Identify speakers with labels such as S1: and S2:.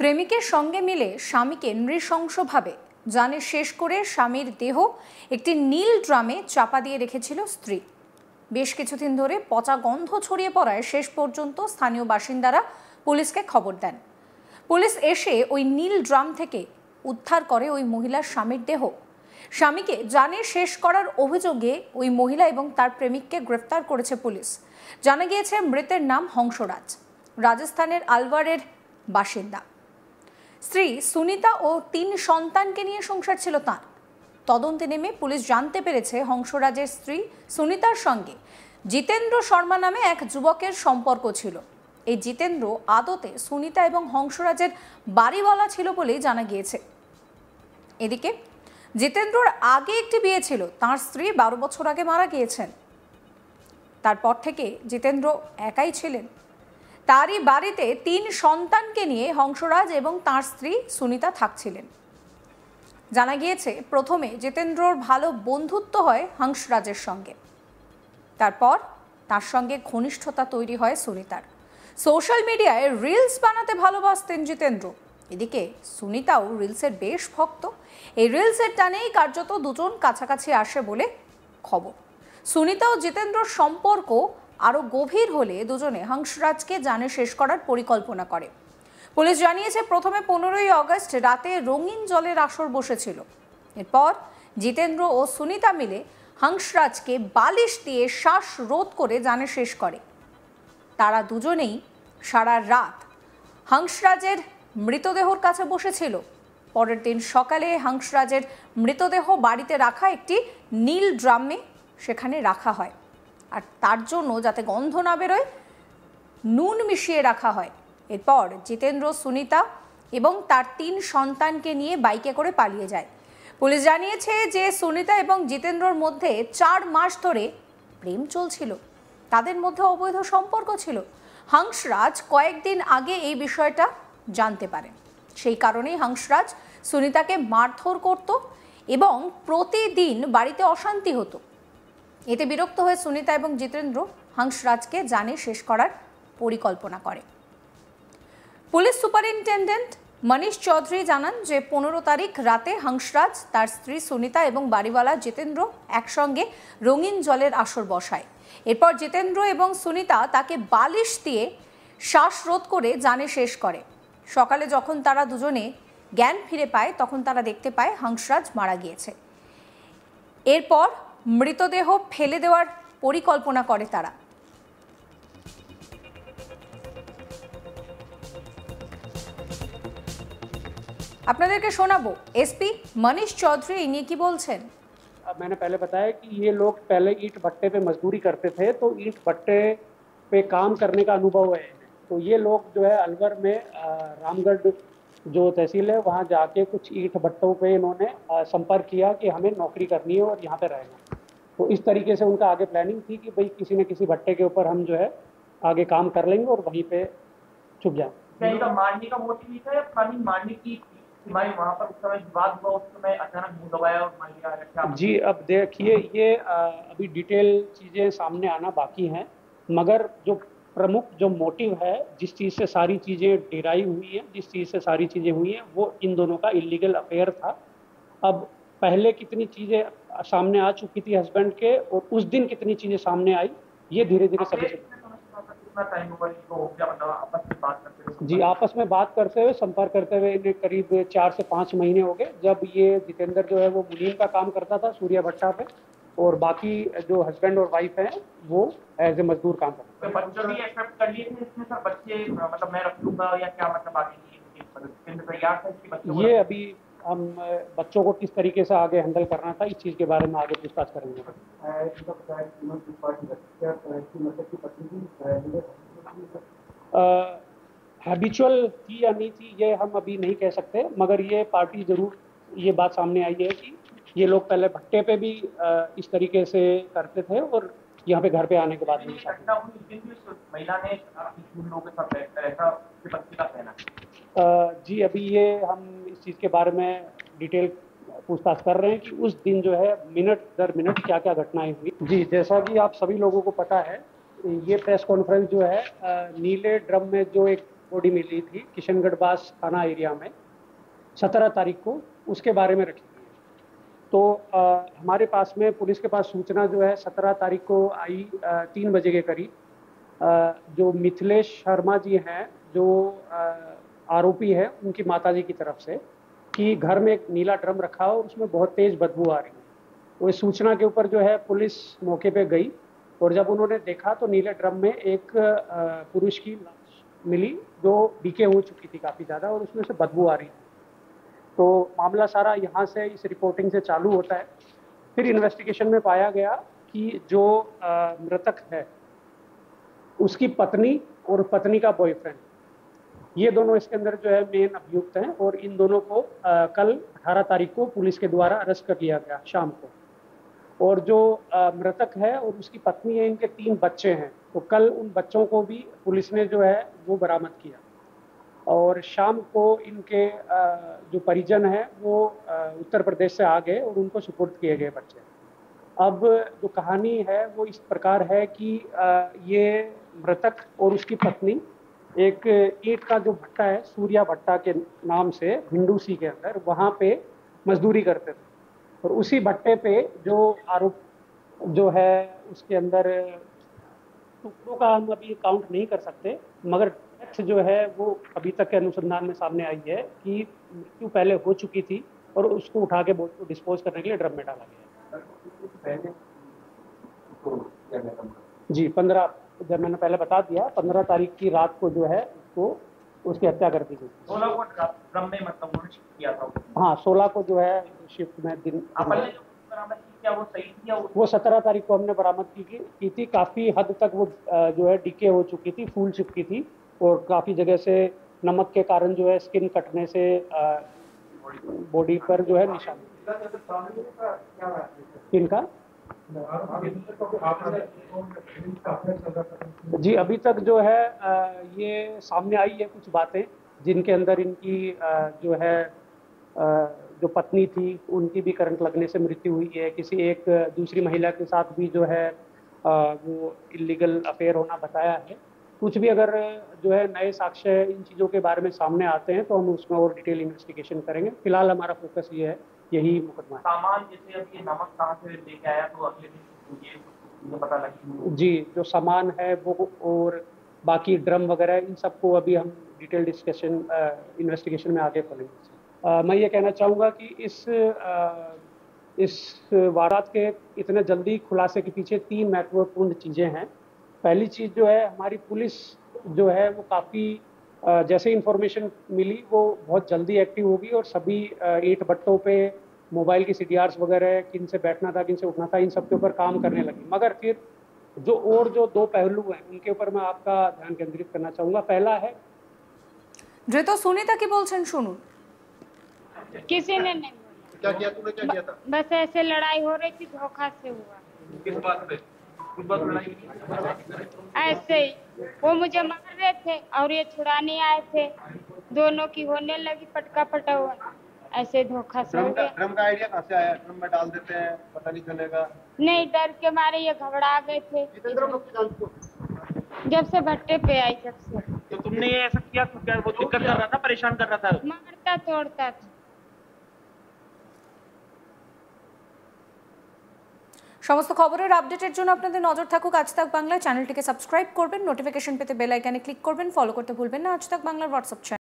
S1: প্রেমিকের সঙ্গে মিলে স্বামীকে নৃশংসভাবে জানে শেষ করে স্বামীর দেহ একটি নীল ড্রামে চাপা দিয়ে রেখেছিল স্ত্রী। বেশ কিছুদিন ধরে পচা গন্ধ ছড়িয়ে পড়ায় শেষ পর্যন্ত স্থানীয় বাসিন্দারা পুলিশকে খবর দেন। পুলিশ এসে ওই নীল ড্রাম থেকে উদ্ধার করে ওই মহিলার স্বামীর দেহ। স্বামীকে জানে শেষ করার অভিযোগে ওই মহিলা এবং তার প্রেমিককে গ্রেফতার করেছে পুলিশ। জানা গিয়েছে মৃতের নাম হংসরাজ, রাজস্থানের আলওয়ারের বাসিন্দা। স্ত্রী সুনিতা ও 3 সন্তানকে নিয়ে সংসার ছিল তার। তদন্তে নেমে পুলিশ জানতে পেরেছে হংসরাজের স্ত্রী সুনিতার সঙ্গে জিতেন্দ্র শর্মা নামে এক যুবকের সম্পর্ক ছিল। এই জিতেন্দ্র আদতে সুনিতা এবং হংসরাজের বাড়িওয়ালা ছিল বলেই জানা গিয়েছে। এদিকে জিতেন্দ্রর আগে একটি বিয়ে ছিল, তার স্ত্রী 12 বছর আগে মারা গিয়েছেন। তারপর থেকে জিতেন্দ্র একাই ছিলেন। তারই বাড়িতে 3 সন্তানকে নিয়ে হংসরাজ এবং তার স্ত্রী সুনিতা থাকছিলেন। জানা গিয়েছে প্রথমে জিতেন্দ্রর ভালো বন্ধুত্ব হয় হংসরাজের সঙ্গে, তারপর তার সঙ্গে ঘনিষ্ঠতা তৈরি হয় সুনিতার। সোশ্যাল মিডিয়ায় রিলস বানাতে ভালোবাসতেন জিতেন্দ্র। এদিকে সুনিতাও রিলসের বেশ ভক্ত। এই রিলসের টানেই কার্যত দুজন কাছাকাছি আসে বলে খবর। সুনিতা ও জিতেন্দ্রর সম্পর্ক আরও গভীর হলে দুজনে হংসরাজকে জানে শেষ করার পরিকল্পনা করে। পুলিশ জানিয়েছে প্রথমে 15ই আগস্ট রাতে রঙিন জলের আসর বসেছিল। এরপর জিতেন্দ্র ও সুনিতা মিলে হংসরাজকে বালিশ দিয়ে শ্বাসরোধ করে জানে শেষ করে। তারা দুজনেই সারা রাত হংসরাজের মৃতদেহর কাছে বসেছিল। পরের দিন সকালে হংসরাজের মৃতদেহ বাড়িতে রাখা একটি নীল ড্রামে সেখানে রাখা হয়, আর তার জন্য যাতে গন্ধ না বেরোয় নুন মিশিয়ে রাখা হয়। এরপর জিতেন্দ্র, সুনিতা এবং তার 3 সন্তানকে নিয়ে বাইকে করে পালিয়ে যায়। পুলিশ জানিয়েছে যে সুনিতা এবং জিতেন্দ্রর মধ্যে 4 মাস ধরে প্রেম চলছিল, তাদের মধ্যে অবৈধ সম্পর্ক ছিল। হংসরাজ কয়েকদিন আগে এই বিষয়টা জানতে পারেন। সেই কারণেই হংসরাজ সুনিতাকে মারধর করত এবং প্রতিদিন বাড়িতে অশান্তি হতো। এতে বিরক্ত হয়ে সুনিতা এবং জিতেন্দ্র হংসরাজকে জানে শেষ করার পরিকল্পনা করে। পুলিশ সুপারিনটেন্ডেন্ট মনীষ চৌধুরী জানান যে 15 তারিখ রাতে হংসরাজ, তার স্ত্রী সুনিতা এবং বাড়িওয়ালা জিতেন্দ্র একসঙ্গে রঙিন জলের আসর বসায়। এরপর জিতেন্দ্র এবং সুনিতা তাকে বালিশ দিয়ে শ্বাসরোধ করে জানে শেষ করে। সকালে যখন তারা দুজনে জ্ঞান ফিরে পায় তখন তারা দেখতে পায় হংসরাজ মারা গিয়েছে। এরপর মৃতদেহ ফেলে দেওয়ার পরিকল্পনা করে তারা। আপনাদেরকে শোনাবো एसपी मनीष चौधरी इन्हीं की बोलছেন।
S2: मैंने पहले बताया कि ये लोग पहले ईंट भट्टे पे मजदूरी करते थे, तो ईंट भट्टे पे काम करने का अनुभव है। तो ये लोग जो है अलवर में रामगढ़ जो तहसील है वहाँ जाके कुछ ईंट भट्टों पे इन्होंने संपर्क किया कि हमें नौकरी करनी है और यहाँ पे रहना। तो इस तरीके से उनका आगे प्लानिंग थी कि भाई किसी न किसी भट्टे के ऊपर हम जो है आगे काम कर लेंगे और वहीं पे छुप जाएंगे।
S3: इनका मारने का मोटिव था या प्लानिंग मारने की भाई वहाँ पर उस समय विवाद हुआ, उस समय अचानक मुंह दबाया और मार लिया?
S2: जी, अब देखिए ये अभी डिटेल चीज़ें सामने आना बाकी हैं, मगर जो प्रमुख जो मोटिव है, जिस चीज़ से सारी चीज़ें डिराइव हुई हैं, जिस चीज़ से सारी चीज़ें हुई हैं, वो इन दोनों का इलीगल अफेयर था। अब पहले कितनी चीज़ें सामने आ चुकी थी हस्बैंड के और उस दिन कितनी चीज़ें सामने आई, ये धीरे धीरे सभी जी आपस में बात करते हुए संपर्क करते हुए इन्हें करीब 4 से 5 महीने हो गए। जब ये जितेंद्र जो है वो मुनीम का काम करता था सूर्य भट्टा पे, और बाकी जो हस्बैंड और वाइफ हैं वो एज ए मजदूर काम करते हैं।
S3: बच्चे भी एक्सेप्ट कर लिए थे इसमें सर? बच्चे मतलब मैं रख लूंगा या क्या, मतलब आगे तैयार था इसके बच्चों?
S2: ये अभी हम बच्चों को किस तरीके से आगे हैंडल करना था इस चीज़ के बारे में आगे पूछताछ करेंगे। हैबिचुअल थी या नहीं थी ये हम अभी नहीं कह सकते, मगर ये पार्टी ज़रूर ये बात सामने आई है कि ये लोग पहले भट्टे पे भी इस तरीके से करते थे और यहाँ पे घर पे आने के बाद भी
S3: महिला ने लोगों के साथ ऐसा बच्चे का कहना।
S2: जी अभी ये हम इस चीज़ के बारे में डिटेल पूछताछ कर रहे हैं कि उस दिन जो है मिनट दर मिनट क्या क्या घटनाएं हुई। जी जैसा कि आप सभी लोगों को पता है, ये प्रेस कॉन्फ्रेंस जो है नीले ड्रम में जो एक बॉडी मिली थी किशनगढ़ बास थाना एरिया में 17 तारीख को, उसके बारे में रखी गई है। तो हमारे पास में पुलिस के पास सूचना जो है 17 तारीख को आई 3 बजे के करीब। जो मिथिलेश शर्मा जी हैं, जो आरोपी है, उनकी माताजी की तरफ से कि घर में एक नीला ड्रम रखा हो और उसमें बहुत तेज बदबू आ रही है। वो इस सूचना के ऊपर जो है पुलिस मौके पे गई और जब उन्होंने देखा तो नीले ड्रम में एक पुरुष की लाश मिली जो डीके हो चुकी थी काफ़ी ज़्यादा और उसमें से बदबू आ रही थी। तो मामला सारा यहाँ से इस रिपोर्टिंग से चालू होता है। फिर इन्वेस्टिगेशन में पाया गया कि जो मृतक है उसकी पत्नी और पत्नी का बॉयफ्रेंड, ये दोनों इसके अंदर जो है मेन अभियुक्त हैं और इन दोनों को कल 18 तारीख को पुलिस के द्वारा अरेस्ट कर लिया गया शाम को। और जो मृतक है और उसकी पत्नी है, इनके 3 बच्चे हैं, तो कल उन बच्चों को भी पुलिस ने जो है वो बरामद किया और शाम को इनके जो परिजन हैं वो उत्तर प्रदेश से आ गए और उनको सुपुर्द किए गए बच्चे। अब जो कहानी है वो इस प्रकार है कि ये मृतक और उसकी पत्नी एक ईंट का जो भट्टा है, सूर्या भट्टा के नाम से भिंडूसी के अंदर, वहाँ पे मजदूरी करते थे और उसी भट्टे पे जो आरोप जो है उसके अंदर टुकड़ों का हम अभी काउंट नहीं कर सकते, मगर डेथ जो है वो अभी तक के अनुसंधान में सामने आई है कि मृत्यु पहले हो चुकी थी और उसको उठा के बॉडी को डिस्पोज करने के लिए ड्रम में डाला गया। जी 15, जब मैंने पहले बता दिया 15 तारीख की रात को जो है उसको उसकी हत्या कर दी गई।
S3: 16 को ड्रम में मतलब उन्होंने शिफ्ट किया था।
S2: हाँ 16 को जो है शिफ्ट में दिन
S3: आपने जो बरामद की, क्या वो सही थी या
S2: वो 17 तारीख को हमने बरामद की थी। काफ़ी हद तक वो जो है डीके हो चुकी थी, फूल चुकी थी और काफ़ी जगह से नमक के कारण जो है स्किन कटने से बॉडी पर जो है निशान। इनका जी अभी तक जो है ये सामने आई है कुछ बातें जिनके अंदर इनकी जो है जो पत्नी थी उनकी भी करंट लगने से मृत्यु हुई है। किसी एक दूसरी महिला के साथ भी जो है वो इलीगल अफेयर होना बताया है। कुछ भी अगर जो है नए साक्ष्य इन चीज़ों के बारे में सामने आते हैं तो हम उसमें और डिटेल इन्वेस्टिगेशन करेंगे। फिलहाल हमारा फोकस ये है, यही मुकदमा है।
S3: सामान जैसे अब ये नमक कहाँ से लेके आया तो अगले दिन ये पता लगी?
S2: जी जो सामान है वो और बाकी ड्रम वगैरह इन सबको अभी हम डिटेल डिस्कशन इन्वेस्टिगेशन में आगे खोलेंगे। मैं ये कहना चाहूँगा कि इस वारदात के इतने जल्दी खुलासे के पीछे 3 महत्वपूर्ण चीज़ें हैं। पहली चीज़ जो है हमारी पुलिस जो है वो काफ़ी जैसे इंफॉर्मेशन मिली वो बहुत जल्दी एक्टिव होगी और सभी ईंट भट्टों पे मोबाइल की CDRs वगैरह, किन से बैठना था किन से उठना था, इन सब के ऊपर काम करने लगी। मगर फिर जो 2 पहलू हैं उनके ऊपर मैं आपका ध्यान केंद्रित करना चाहूँगा। पहला है
S1: धृत सुनीता की बोलছেন শুনুন।
S4: किसी ने नहीं बोला।
S3: क्या किया तूने, क्या किया था?
S4: बस ऐसे लड़ाई हो रही थी, धोखा से हुआ।
S3: किस बात पे? कुछ बात लड़ाई हुई?
S4: ऐसे ही वो मुझे मार रहे थे और ये छुड़ाने आए थे, दोनों की होने लगी पटका पटा हुआ, ऐसे धोखा से हो गया।
S3: ड्रम का आइडिया कहाँ से आया? ड्रम में डाल देते हैं पता नहीं चलेगा।
S4: नहीं, डर के मारे ये घबरा गए थे जब से भट्टे पे आई जब से।
S3: तो तुमने ये ऐसा किया तो क्या वो दिक्कत कर रहा था, परेशान कर रहा था?
S4: मारता तोड़ता था।
S1: সমস্ত খবরের আপডেটের জন্য আপনাদের নজর থাকুক আজ তাক বাংলা চ্যানেলটিকে সাবস্ক্রাইব করবেন, নোটিফিকেশন পেতে বেল আইকনে ক্লিক করবেন, ফলো করতে ভুলবেন না আজ তাক বাংলার হোয়াটসঅ্যাপ চ্যানেল।